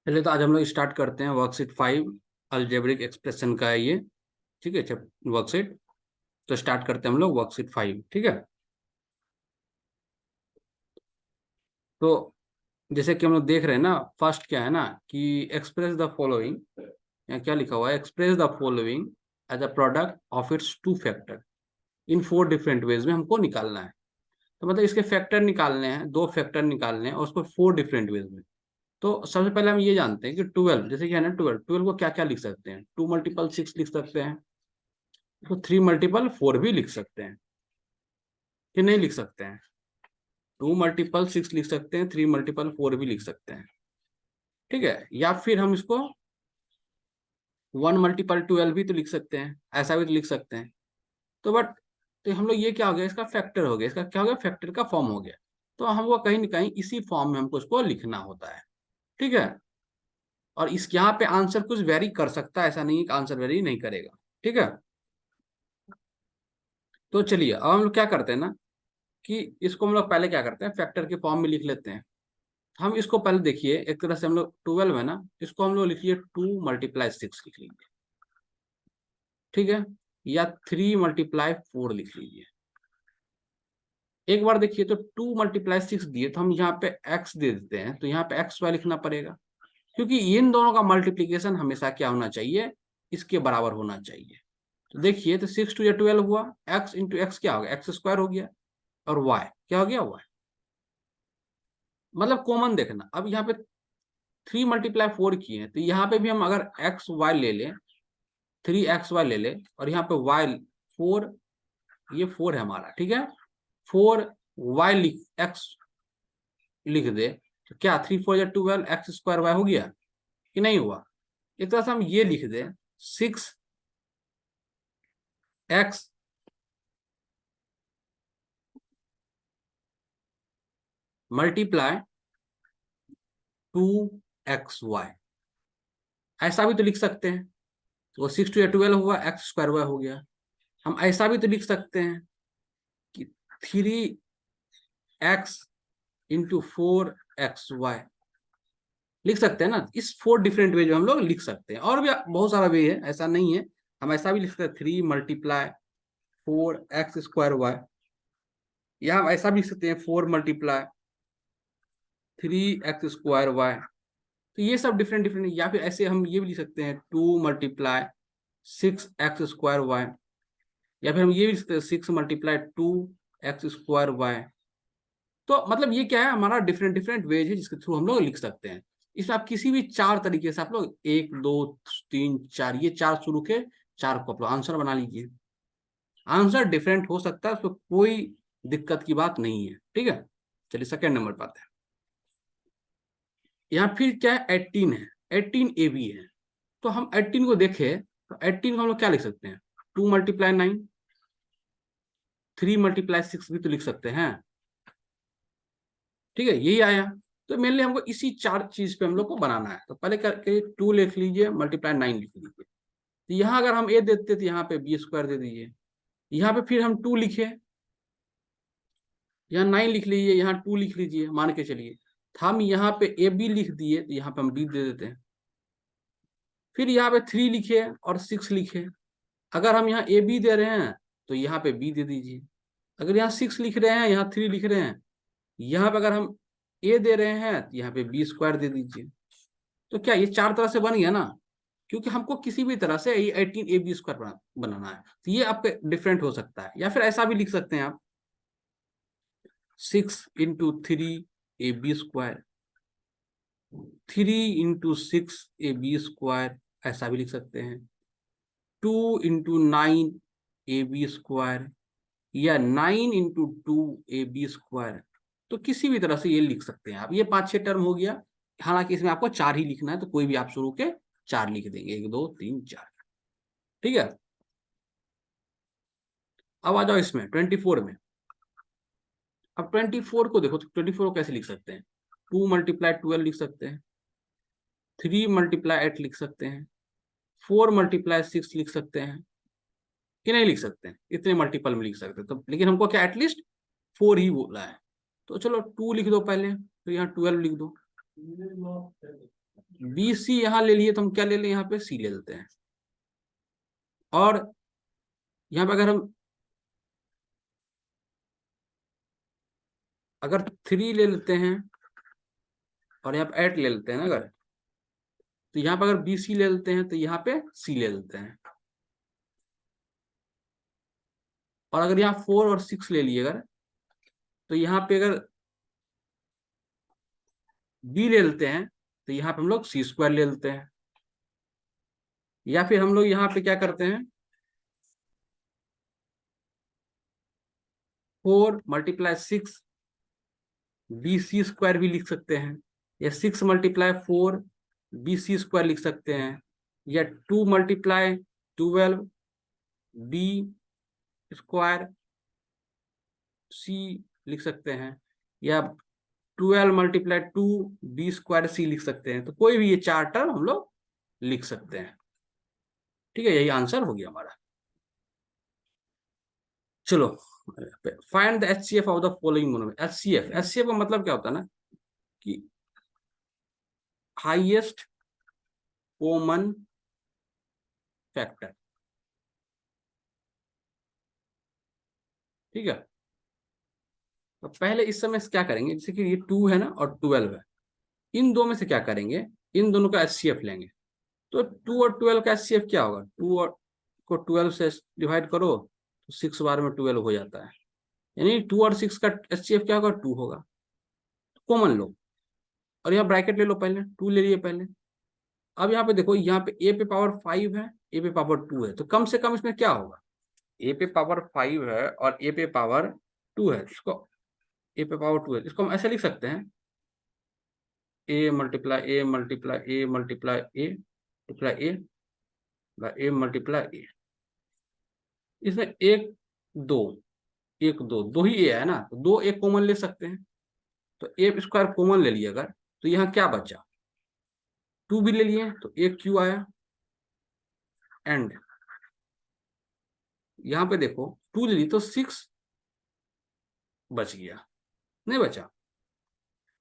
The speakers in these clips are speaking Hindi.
पहले तो आज हम लोग स्टार्ट करते हैं वर्कशीट 5 अलजेब्रिक एक्सप्रेशन का है ये। ठीक है, वर्कशीट। तो स्टार्ट करते हैं हम लोग वर्कशीट 5। ठीक है, तो जैसे कि हम लोग देख रहे हैं ना, फर्स्ट क्या है ना कि एक्सप्रेस द फॉलोइंग। यहाँ क्या लिखा हुआ है, express the following as a product of its two factor in 4 different ways में हमको निकालना है। तो मतलब इसके फैक्टर निकालने हैं, 2 फैक्टर निकालने हैं और उसको 4 डिफरेंट वेज में। तो सबसे पहले हम ये जानते हैं कि 12, जैसे कि है ना 12, 12 को क्या क्या लिख सकते हैं। 2 मल्टीपल 6 लिख सकते हैं, तो 3 मल्टीपल 4 भी लिख सकते हैं कि नहीं लिख सकते हैं। 2 मल्टीपल 6 लिख सकते हैं, 3 मल्टीपल 4 भी लिख सकते हैं। ठीक है, या फिर हम इसको 1 मल्टीपल 12 भी तो लिख सकते हैं, ऐसा भी तो लिख सकते हैं। तो बट तो हम लोग ये क्या हो गया, इसका फैक्टर हो गया, इसका क्या हो गया, फैक्टर का फॉर्म हो गया। तो हमको कहीं ना कहीं इसी फॉर्म में हमको इसको लिखना होता है। ठीक है, और इस यहाँ पे आंसर कुछ वेरी कर सकता है, ऐसा नहीं है कि आंसर वेरी नहीं करेगा। ठीक है, तो चलिए अब हम लोग क्या करते हैं ना कि इसको हम लोग पहले क्या करते हैं, फैक्टर के फॉर्म में लिख लेते हैं। हम इसको पहले देखिए, एक तरह से हम लोग 12 है ना, इसको हम लोग लिखिए 2 मल्टीप्लाई 6 लिख लीजिए। ठीक है, या 3 मल्टीप्लाई 4 लिख लीजिए। एक बार देखिए, तो 2 मल्टीप्लाई 6 दिए तो हम यहाँ पे x दे देते हैं, तो यहाँ पे एक्स वाई लिखना पड़ेगा, क्योंकि इन दोनों का मल्टीप्लीकेशन हमेशा क्या होना चाहिए, इसके बराबर होना चाहिए। तो देखिए, तो 6 2 12 हुआ, x इंटू एक्स क्या हो गया, एक्स स्क्वायर हो गया, और y क्या हो गया, y। मतलब कॉमन देखना, अब यहाँ पे 3 मल्टीप्लाई 4 किए हैं, तो यहाँ पे भी हम अगर एक्स वाई ले लें, 3xy ले ले, और यहाँ पे y 4, ये 4 है हमारा। ठीक है, 4y x लिख दे, तो क्या 3 4 या 12 एक्स स्क्वायर वाई हो गया कि नहीं हुआ। एक तरह से हम ये लिख दे 6x मल्टीप्लाई 2xy, ऐसा भी तो लिख सकते हैं। तो 6 2 या 12 हुआ, एक्स स्क्वायर वाई हो गया। हम ऐसा भी तो लिख सकते हैं कि 3x इंटू 4xy लिख सकते हैं ना। इस 4 डिफरेंट वे जो हम लोग लिख सकते हैं, और भी बहुत सारा वे है, ऐसा नहीं है। हम ऐसा भी लिख सकते हैं 3 मल्टीप्लाई 4x स्क्वायर वाई, या हम ऐसा भी लिख सकते हैं 4 मल्टीप्लाई 3x स्क्वायर वाई। तो ये सब डिफरेंट डिफरेंट, या फिर ऐसे हम ये भी लिख सकते हैं 2 मल्टीप्लाई 6x स्क्वायर वाई, या फिर हम ये भी लिख सकते हैं 6 मल्टीप्लाई 2x स्क्वायर वाई। तो मतलब ये क्या है, हमारा डिफरेंट डिफरेंट वेज है जिसके थ्रू हम लोग लिख सकते हैं। इसमें आप किसी भी 4 तरीके से आप लोग 1 2 3 4, ये 4 शुरू के 4 को आप लोग आंसर बना लीजिए। आंसर डिफरेंट हो सकता है, उसमें कोई दिक्कत की बात नहीं है। ठीक है, चलिए सेकेंड नंबर पर आते हैं। यहाँ फिर क्या है, 18 है, 18 ए बी है। तो हम 18 को देखें, तो 18 को हम लोग क्या लिख सकते हैं, 2 मल्टीप्लाई 9, 3 मल्टीप्लाई 6 भी तो लिख सकते हैं। ठीक है, यही आया। तो मेनली हमको इसी 4 चीज पे हम लोग को बनाना है। तो पहले करके 2 लिख लीजिए, मल्टीप्लाई 9 लिख लीजिए। तो यहाँ अगर हम ए देते तो यहाँ पे बी स्क्वायर दे दीजिए। यहाँ पे फिर हम 2 लिखे, यहाँ 9 लिख लीजिए, यहाँ 2 लिख लीजिए, मान के चलिए। हम यहाँ पे ए बी लिख दिए, तो यहाँ पे हम बी दे देते हैं। फिर यहाँ पे 3 लिखे और 6 लिखे। अगर हम यहाँ ए बी दे रहे हैं तो यहाँ पे बी दे दीजिए। अगर यहाँ 6 लिख रहे हैं, यहाँ 3 लिख रहे हैं, यहाँ पे अगर हम ए दे रहे हैं तो यहाँ पे बी स्क्वायर दे दीजिए। तो क्या ये 4 तरह से बन गया ना, क्योंकि हमको किसी भी तरह से ये 18 ए बी स्क्वायर बनाना है। तो ये आपके डिफरेंट हो सकता है, या फिर ऐसा भी लिख सकते हैं आप 6 into 3 A B square, 3 into 6 A B square, ऐसा भी लिख सकते हैं। 2 इंटू 9 ए बी स्क्वायर, या 9 इंटू 2 ए बी स्क्वायर। तो किसी भी तरह से ये लिख सकते हैं आप। ये 5 6 टर्म हो गया। हालांकि इसमें आपको 4 ही लिखना है, तो कोई भी आप शुरू के 4 लिख देंगे, 1 2 3 4। ठीक है, अब आ जाओ इसमें 24 में। अब 24 को देखो, तो 24 को कैसे लिख सकते हैं, 2 मल्टीप्लाई 12 लिख सकते हैं, 3 मल्टीप्लाई 8 लिख सकते हैं, 4 मल्टीप्लाई 6 लिख सकते हैं कि नहीं लिख सकते हैं। इतने मल्टीपल में लिख सकते हैं, तो लेकिन हमको क्या एटलीस्ट 4 ही बोला है। तो चलो 2 लिख दो पहले, तो यहाँ 12 लिख दो। बी सी यहाँ ले लिए तो हम क्या ले लें, यहाँ पे सी ले लेते हैं। और यहाँ पे अगर 3 ले लेते हैं और यहाँ पे 8 ले लेते हैं ना अगर, तो यहाँ पे अगर बी सी ले लेते हैं तो यहाँ पे सी ले लेते हैं। और अगर यहाँ 4 और 6 ले लिए अगर, तो यहाँ पे अगर बी ले लेते हैं तो यहाँ पे हम लोग सी स्क्वायर ले लेते हैं। या फिर हम लोग यहाँ पे क्या करते हैं, 4 × 6 बी सी स्क्वायर भी लिख सकते हैं, या 6 × 4 बी सी स्क्वायर लिख सकते हैं, या 2 × 12 बी स्क्वायर सी लिख सकते हैं, या 12 × 2 बी स्क्वायर सी लिख सकते हैं। तो कोई भी ये 4 टर्म हम लोग लिख सकते हैं। ठीक है, यही आंसर हो गया हमारा। चलो, find the HCF of the following monomer. HCF का मतलब क्या होता है ना, कि हाईएस्ट कॉमन फैक्टर। ठीक है, तो पहले इस समय क्या करेंगे, जैसे कि ये 2 है ना और 12 है, इन दो में से क्या करेंगे, इन दोनों का एचसीएफ लेंगे। तो 2 और 12 का एचसीएफ क्या होगा, 2 और को 12 से डिवाइड करो तो 6 बार में 12 हो जाता है, यानी 2 और 6 का एचसीएफ क्या होगा, 2 होगा। कॉमन लो और यहाँ ब्रैकेट ले लो, पहले 2 ले लिए पहले। अब यहाँ पे देखो, यहाँ पे ए पे पावर 5 है, ए पे पावर 2 है, तो कम से कम इसमें क्या होगा, ए पे पावर 5 है और ए पे पावर 2 है, इसको ए पे पावर 2 है, इसको हम ऐसे लिख सकते हैं, A multiply A multiply A multiply A multiply A bye A multiply ए। इसमें एक दो, एक दो, दो ही ए है ना, तो दो ए कॉमन ले सकते हैं, तो ए स्क्वायर कॉमन ले लिया अगर, तो यहाँ क्या बचा, 2 भी ले लिए तो एक क्यू आया, एंड यहाँ पे देखो 2 ले ली तो 6 बच गया, नहीं बचा।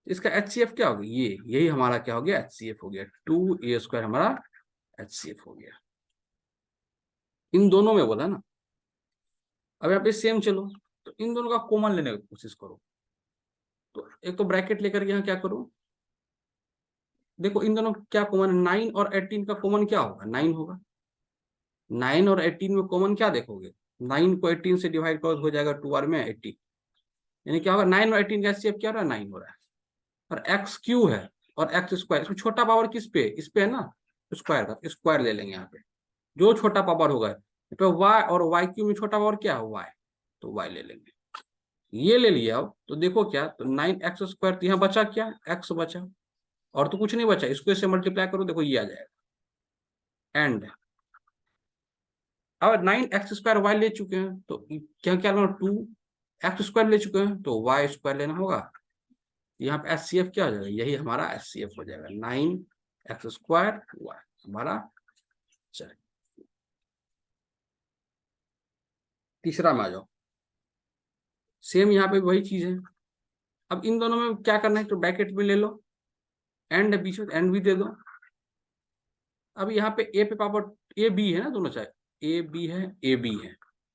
इसका एचसीएफ क्या हो गया, ये यही हमारा क्या हो गया, एचसीएफ हो गया, 2a² हमारा एचसीएफ हो गया। इन दोनों में बोला ना। अब यहाँ पे सेम चलो, तो इन दोनों का कॉमन लेने की कोशिश करो। तो एक तो ब्रैकेट लेकर यहाँ क्या करो, देखो इन दोनों क्या कॉमन, 9 और 18 का कॉमन क्या होगा, 9 होगा। 9 और 18 में कॉमन क्या देखोगे, 9 को 18 से डिवाइड करो हो जाएगा 2 बार में 18, यानी क्या होगा, 9 और 18 का एचसीएफ क्या हो रहा है, 9 हो रहा है। और एक्स क्यू है और एक्स स्क्वायर, इसमें छोटा पावर किस पे, इस पे है ना, स्क्वायर का स्क्वायर ले लेंगे यहाँ पे, जो छोटा पावर होगा। तो वाई और वाई क्यू में छोटा पावर क्या है, वाई, तो वाई ले लेंगे। ये ले लिया, अब तो देखो क्या, तो 9x², तो यहाँ बचा क्या, एक्स बचा, और तो कुछ नहीं बचा, इसको इससे मल्टीप्लाई करो, देखो ये आ जाएगा। एंड अब 9x² वाई ले चुके हैं, तो क्या क्या लेना, 2x² ले चुके हैं, तो y² लेना होगा। यहाँ पे एचसीएफ क्या हो जाएगा, यही हमारा एचसीएफ हो जाएगा, 9x² वाई हमारा। चलिए तीसरा में आ जाओ, सेम यहाँ पे वही चीज है। अब इन दोनों में क्या करना है, तो ब्रैकेट में ले लो, एंड बीच में एंड भी दे दो। अब यहाँ पे ए पे पावर ए बी है ना, दोनों साइड ए बी है, ए बी है,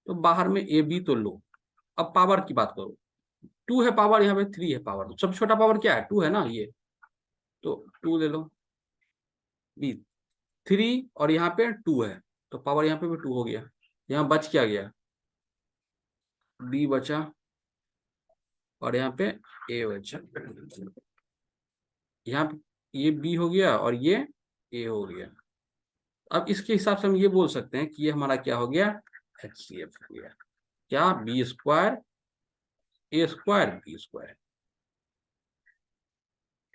तो बाहर में ए बी तो लो। अब पावर की बात करो, 2 है पावर, यहाँ पे 3 है पावर, तो सब छोटा पावर क्या है, 2 है ना ये, तो 2 ले लो, बी 3 और यहाँ पे 2 है, तो पावर यहाँ पे भी 2 हो गया। यहाँ बच क्या गया, बी बचा और यहाँ पे ए बचा। यहाँ पे ये बी हो गया और ये ए हो गया। अब इसके हिसाब से हम ये बोल सकते हैं कि ये हमारा क्या हो गया, एचसीएफ हो गया, क्या, b² a² b²।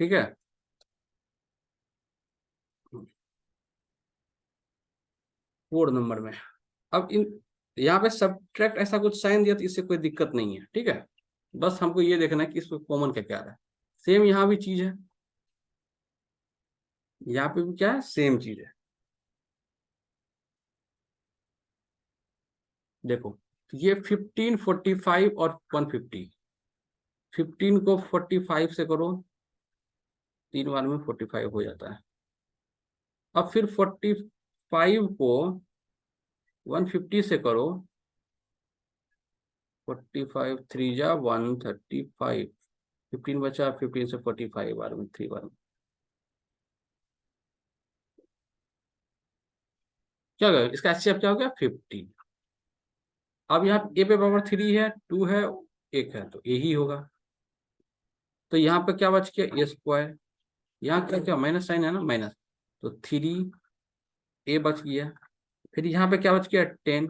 ठीक है, 4 नंबर में। अब इन यहाँ पे सब्ट्रैक्ट ऐसा कुछ साइन दिया तो इससे कोई दिक्कत नहीं है। ठीक है, बस हमको ये देखना है कि इसमें कॉमन क्या क्या है। सेम यहाँ भी चीज है, यहाँ पे भी क्या है, सेम चीज है। देखो ये 15, 45 और 150, 15 को 45 से करो, 3 बार में 45 हो जाता है, अब फिर 45 को 150 से करो, 45 3 जा 135, 15 बचा, 15 से 45 बार में 3 बार में क्या होगा, इसका एचसीएफ क्या हो गया 15। अब यहाँ ए पे पावर 3 है, 2 है, 1 है, तो ए ही होगा। तो यहाँ पे क्या बच गया ए स्क्वायर, यहाँ क्या क्या माइनस साइन है ना, माइनस, तो 3 ए बच गया। फिर यहाँ पे क्या बच गया 10,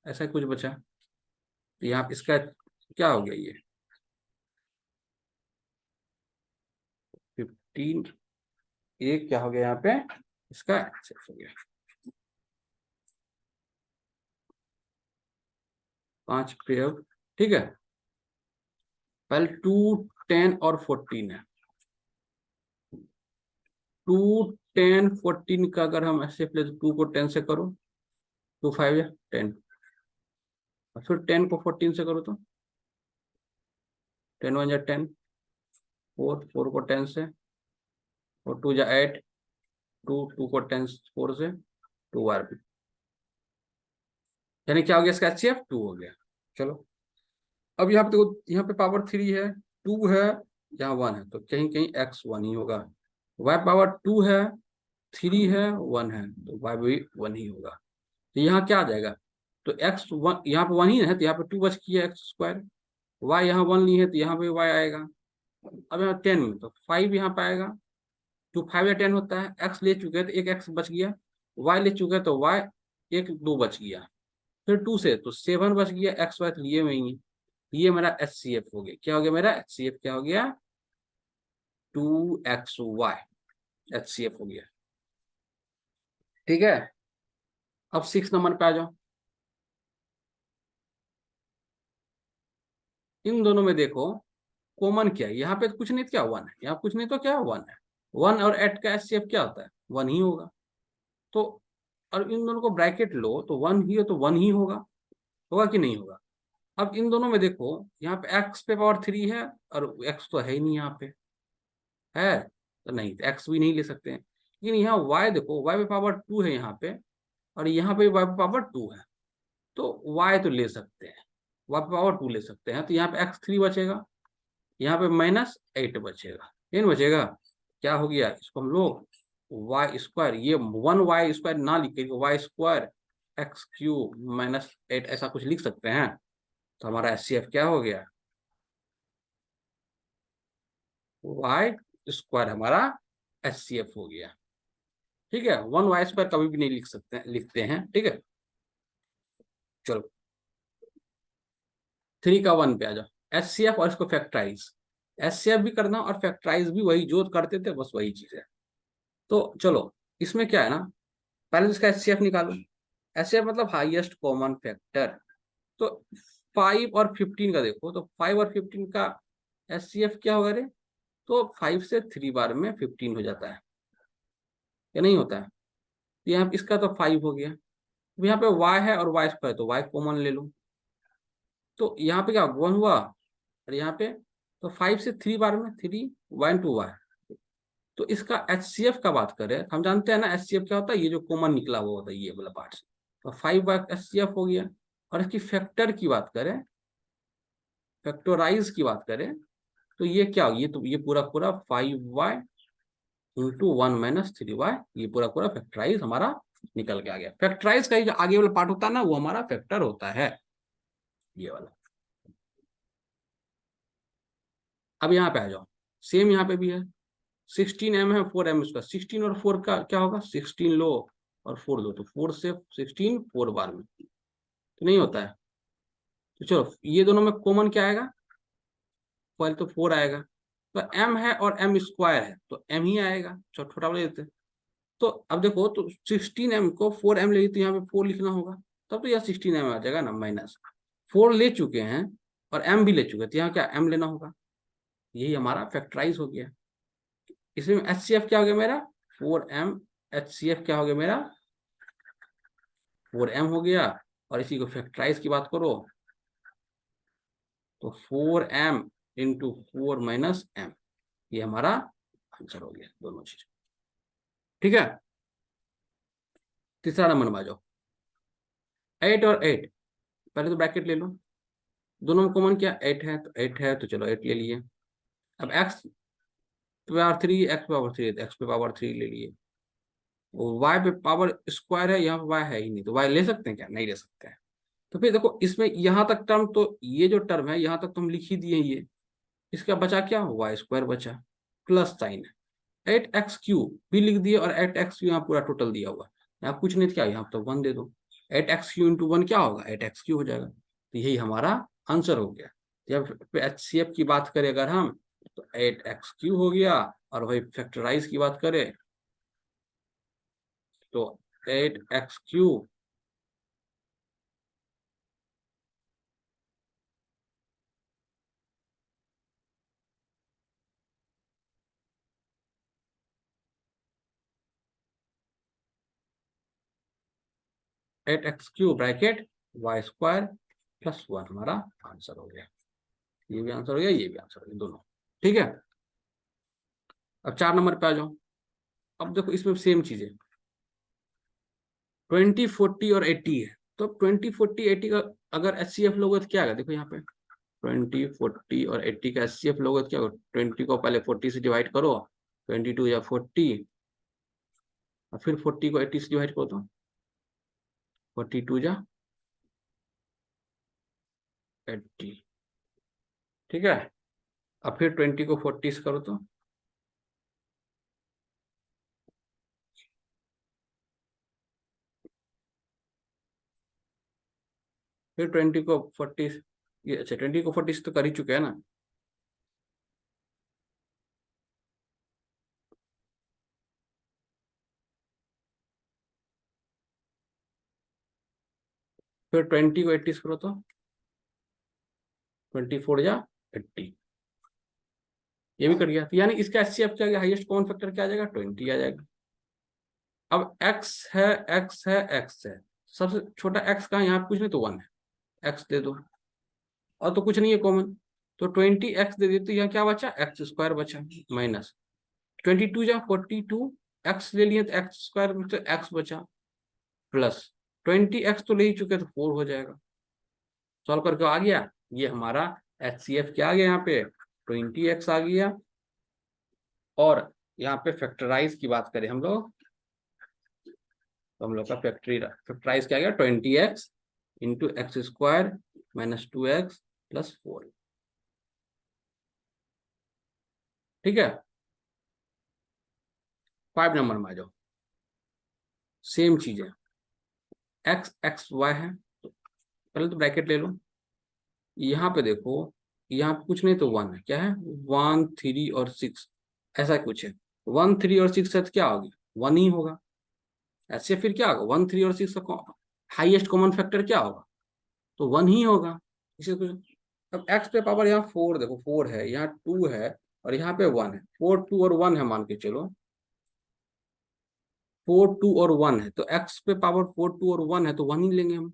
ऐसा कुछ बचा। तो यहाँ पे इसका क्या हो गया, ये 15 ए क्या हो गया यहाँ पे, इसका एचसीएफ हो गया 5 प्रयोग। ठीक है, पहले 2 10 और 14 है। 2 10 14 का अगर हम ऐसे प्लेस 2 को 10 से करो, 2 5 या 10, और फिर 10 को 14 से करो तो 10 1 या 10, 4 4 को 10 से, और 2 या 8, 2 2 को 10 4 से 2 बार भी, यानी क्या हो गया इसका एचसीएफ 2 हो गया। चलो अब यहाँ पे देखो, यहाँ पे पावर 3 है, 2 है, यहाँ 1 है, तो कहीं कहीं एक्स 1 ही होगा। वाई पावर 2 है, 3 है, 1 है, तो वाई भी 1 ही होगा। तो यहाँ क्या आ जाएगा, तो एक्स 1 यहाँ पे 1 ही है, तो यहाँ पे 2 बच गया एक्स स्क्वायर। वाई यहाँ 1 नहीं है, तो यहाँ पे वाई आएगा। अब यहाँ 10 में तो 5 यहाँ पे आएगा, टू 5 या 10 होता है, एक्स ले चुके हैं तो एक एक्स बच गया, वाई ले चुके हैं तो वाई 1 2 बच गया, फिर 2 से तो 7 बच गया, एक्स वाई तो लिए वही। ये मेरा एच सी एफ हो गया, क्या हो गया मेरा एच सी एफ, क्या हो गया 2xy, एच सी एफ हो गया। ठीक है, अब 6 नंबर पे आ जाओ। इन दोनों में देखो कॉमन क्या है, यहाँ पे तो कुछ नहीं, क्या 1 है, यहाँ कुछ नहीं तो क्या 1 है। 1 और 8 का एच सी एफ क्या होता है 1 ही होगा। तो और इन दोनों को ब्रैकेट लो तो 1 ही हो, तो 1 ही होगा, होगा कि नहीं होगा। अब इन दोनों में देखो, यहाँ पे एक्स पे पावर 3 है, और एक्स तो है ही नहीं यहाँ पे, है तो नहीं, तो एक्स भी नहीं ले सकते हैं। लेकिन यहाँ वाई देखो, वाई पे पावर 2 है यहाँ पे, और यहाँ पे वाई पे पावर 2 है, तो वाई तो ले सकते हैं, वाई पे पावर 2 ले सकते हैं, तो यहाँ पे एक्स 3 बचेगा, यहाँ पे -8 बचेगा, 10 बचेगा। क्या हो गया, इसको हम लोग वाई स्क्वायर, ये 1 वाई स्क्वायर ना लिख के वाई स्क्वायर एक्स क्यूब -8 ऐसा कुछ लिख सकते हैं। तो हमारा एच सी एफ क्या हो गया, वाई स्क्वायर हमारा एच सी एफ हो गया। ठीक है, 1 वाई स्क्वायर कभी भी नहीं लिख सकते हैं, लिखते हैं। ठीक है, चलो 3 का 1 पे आ जाओ, एच सी एफ और इसको फैक्टराइज, एच सी एफ भी करना और फैक्टराइज भी, वही जो करते थे बस वही चीज है। तो चलो इसमें क्या है ना, पहले तो इसका एच सी एफ निकालो, एच सी एफ मतलब हाईएस्ट कॉमन फैक्टर। तो 5 और 15 का देखो, तो 5 और 15 का एच सी एफ क्या होगा रे, तो 5 से 3 बार में 15 हो जाता है, या नहीं होता है। तो यहाँ पे इसका तो 5 हो गया। अब यहाँ पे y है और y स्क्वायर, तो y कॉमन ले लो, तो यहाँ पे क्या 1 हुआ, और यहाँ पे तो 5 से 3 बार में 3, 1 टू y। तो इसका एच सी एफ का बात करें, हम जानते हैं ना एच सी एफ क्या होता है, ये जो कॉमन निकला हुआ होता है ये वाला पार्ट, तो 5 बाय एच सी एफ हो गया। और इसकी फैक्टर की बात करें, फैक्टोराइज की बात करें, तो ये क्या, ये तो ये पूरा पूरा 5y इंटू 1 माइनस 3y, ये पूरा पूरा फैक्टराइज हमारा निकल के आ गया। फैक्टराइज का जो आगे वाला पार्ट होता है ना, वो हमारा फैक्टर होता है, ये वाला। अब यहाँ पे आ जाओ, सेम यहाँ पे भी है, 16m है, 4m इसका, 16 और 4 का क्या होगा, 16 लो और 4 दो, तो 4 से 16 4 बार में, तो नहीं होता है। तो चलो ये दोनों में कॉमन क्या आएगा, पहले तो 4 आएगा, तो m है और m स्क्वायर है, तो m ही आएगा, चलो छोटा वाला लेते हैं। तो अब देखो, तो 16m को 4m ले, तो यहाँ पे 4 लिखना होगा, तब तो यहाँ 16m आ जाएगा ना, माइनस 4 ले चुके हैं और m भी ले चुके हैं, तो यहाँ क्या m लेना होगा, यही हमारा फैक्टराइज हो गया। इसमें एच सी एफ क्या हो गया मेरा 4m, एच सी एफ क्या हो गया मेरा 4m हो गया। और इसी को फैक्टराइज की बात करो, तो 4m इंटू 4 माइनस m, ये हमारा आंसर हो गया, दोनों चीज। ठीक है, तीसरा नंबर में आ जाओ, 8 और 8, पहले तो ब्रैकेट ले लो, दोनों में कॉमन क्या 8 है, तो 8 है तो चलो 8 ले लिए। अब x पे पावर 3, x पे पावर 3, x पे पावर 3 ले लिए। y पे पावर स्क्वायर है, यहाँ पे y है ही नहीं, तो y ले सकते हैं क्या, नहीं ले सकते हैं। तो फिर देखो इसमें यहाँ तक टर्म, तो ये जो टर्म है यहाँ तक तो हम लिख ही दिए ये, इसका बचा क्या, वाई स्क्वायर बचा, प्लस साइन है, 8x³ भी लिख दिए, और 8x³ यहाँ पूरा टोटल दिया हुआ है, यहाँ कुछ नहीं, क्या यहाँ तो 1 दे दो, 8x³ इंटू 1 क्या होगा, 8x³ हो जाएगा। तो यही हमारा आंसर हो गया। जब HCF की बात करें अगर हम, तो 8x³ हो गया, और वही फैक्टराइज की बात करें तो 8x³ bracket Y square plus 1 हमारा आंसर हो गया। ये भी आंसर हो गया, ये भी आंसर हो गया, दोनों ठीक है। अब 4 नंबर पे आ जाओ। अब देखो इसमें सेम चीज है, 20, 40 और 80 है, तो 20, 40, 80 का अगर HCF लोगे तो क्या आएगा, देखो यहाँ पे 20, 40 और 80 का HCF लोगे तो क्या होगा, 20 को पहले 40 से डिवाइड करो, 22 या 40, और फिर 40 को 80 से डिवाइड करो तो 42 जा 80, ठीक है। अब फिर 20 को 40 से करो तो फिर 20 को 40, ये अच्छा 20 को 40 तो कर ही चुके हैं ना, फिर 20 को 80 से करो तो 24 या 80, ये भी कर गया। तो यानी इसका HCF क्या आ गया, हाईएस्ट कॉमन फैक्टर क्या आ जाएगा, 20 आ जाएगा। अब x है, x है, x है, सबसे छोटा x कहाँ, यहाँ कुछ नहीं तो 1 है, x दे दो, और तो कुछ नहीं है कॉमन, तो 20x दे देते, यहाँ क्या बचा, एक्स स्क्वायर बचा, माइनस 22 जा 42, x ले लिए तो एक्स स्क्वायर तो x बचा, प्लस 20x तो ले ही चुके तो 4 हो जाएगा। सॉल्व करके आ गया, ये हमारा HCF क्या आ गया, यहाँ पे 20x आ गया। और यहाँ पे फैक्टराइज की बात करें हम लोग, तो हम लोग का फैक्टराइज क्या आ गया, 20x into x square minus 2x plus 4, ठीक है। 5 नंबर में आ जाओ, सेम चीज है, x x y है, तो पहले तो ब्रैकेट ले लो, यहाँ पे देखो, यहाँ पे कुछ नहीं तो 1 है, क्या है 1, 3 और 6, ऐसा कुछ है, 1, 3 और 6 है तो क्या होगा, 1 ही होगा। ऐसे फिर क्या होगा, 1, 3 और 6 का हाईएस्ट कॉमन फैक्टर क्या होगा, तो 1 ही होगा, इसे कुछ। अब x पे पावर यहाँ 4 देखो, 4 है, यहाँ 2 है, और यहाँ पे 1 है, 4, 2 और 1 है, मान के चलो 4, 2 और 1 है, तो x पे पावर 4, 2 और 1 है, तो 1 ही लेंगे हम,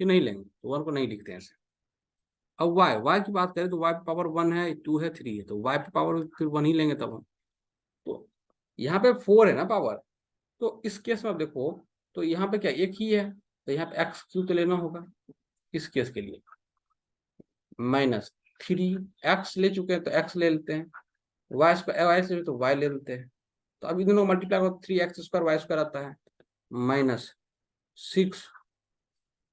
कि नहीं लेंगे, तो 1 को नहीं लिखते हैं ऐसे। अब y की बात करें तो y पे पावर 1 है, 2 है, 3 है, तो y पे पावर फिर 1 ही लेंगे तब हम। तो यहाँ पे 4 है ना पावर, तो इस केस में आप देखो, तो यहाँ पे क्या एक ही है, तो यहाँ पे x³ तो लेना होगा इस केस के लिए, माइनस 3, x ले चुके हैं तो x ले लेते हैं, y से तो y ले लेते हैं, तो अभी दोनों मल्टीप्लाई हो 3x² y² आता है, माइनस 6,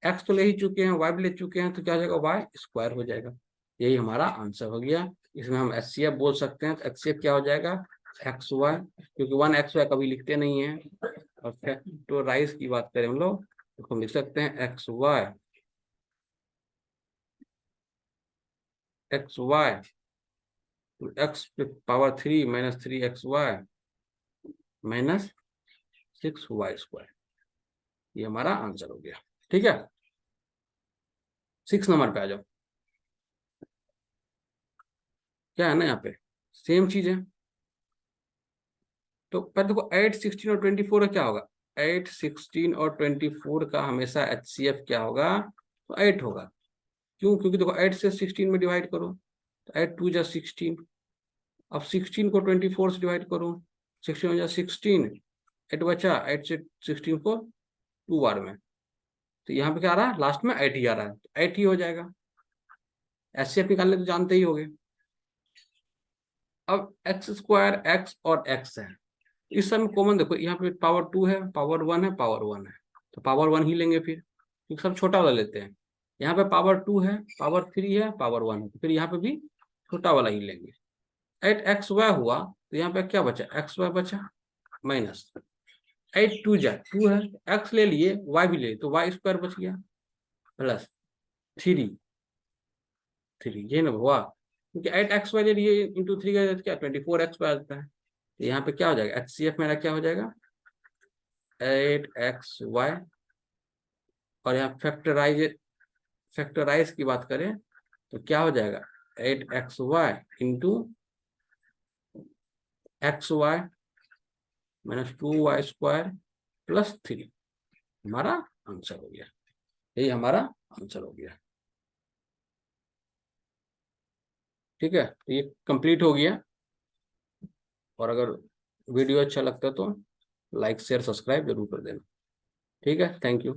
x तो ले ही चुके हैं, y भी ले चुके हैं, तो क्या हो जाएगा, y स्क्वायर हो जाएगा। यही हमारा आंसर हो गया। इसमें हम HCF बोल सकते हैं, तो HCF क्या हो जाएगा, XY, क्योंकि 1xy कभी लिखते नहीं है। और फैक्टराइज की बात करें हम लोग, तो हम लिख सकते हैं XY तो x पे power 3 minus 3xy minus 6y², ये हमारा आंसर हो गया, ठीक है। 6 नंबर पे आ जाओ, क्या है ना, यहाँ पे सेम चीज है, तो पहले देखो 8, 16 और 24 का क्या होगा, 8, 16 और 24 का हमेशा HCF क्या होगा, तो 8 होगा। क्यों, क्योंकि देखो 8 से 16 में डिवाइड करो, तो 8 2 जा 16, अब 16 को 24 से डिवाइड करो, 16 हो जा 16, 8 बचा, 8 से 16 को 2 बार में, तो यहाँ पे क्या आ रहा है, लास्ट में 8 ही आ रहा है, तो 8 ही हो जाएगा। एचसीएफ निकालने तो जानते ही होगे। अब एक्स स्क्वायर एक्स और एक्स है, इस समय कॉमन देखो, यहाँ पे पावर 2 है, पावर 1 है, पावर 1 है, तो पावर 1 ही लेंगे फिर, क्योंकि सब छोटा वाला लेते हैं। यहाँ पे पावर 2 है, पावर 3 है, पावर 1 है, तो फिर यहाँ पे भी छोटा वाला ही लेंगे। 8xy हुआ, तो यहाँ पे क्या बचा, xy बचा, माइनस 8 2 है, एक्स ले लिए, वाई भी ले, तो वाई स्क्वायर बच गया, प्लस 3 3, ये ना हुआ, क्योंकि 8xy ले लिए इंटू 3 का क्या 24x आ जाता है। तो यहाँ पे क्या हो जाएगा, एचसीएफ मेरा क्या हो जाएगा, 8xy, और यहाँ फैक्टराइज की बात करें तो क्या हो जाएगा, 8xy into xy minus 2y square plus 3, हमारा आंसर हो गया, यही हमारा आंसर हो गया। ठीक है, तो ये कंप्लीट हो गया। और अगर वीडियो अच्छा लगता है तो लाइक शेयर सब्सक्राइब जरूर कर देना। ठीक है, थैंक यू।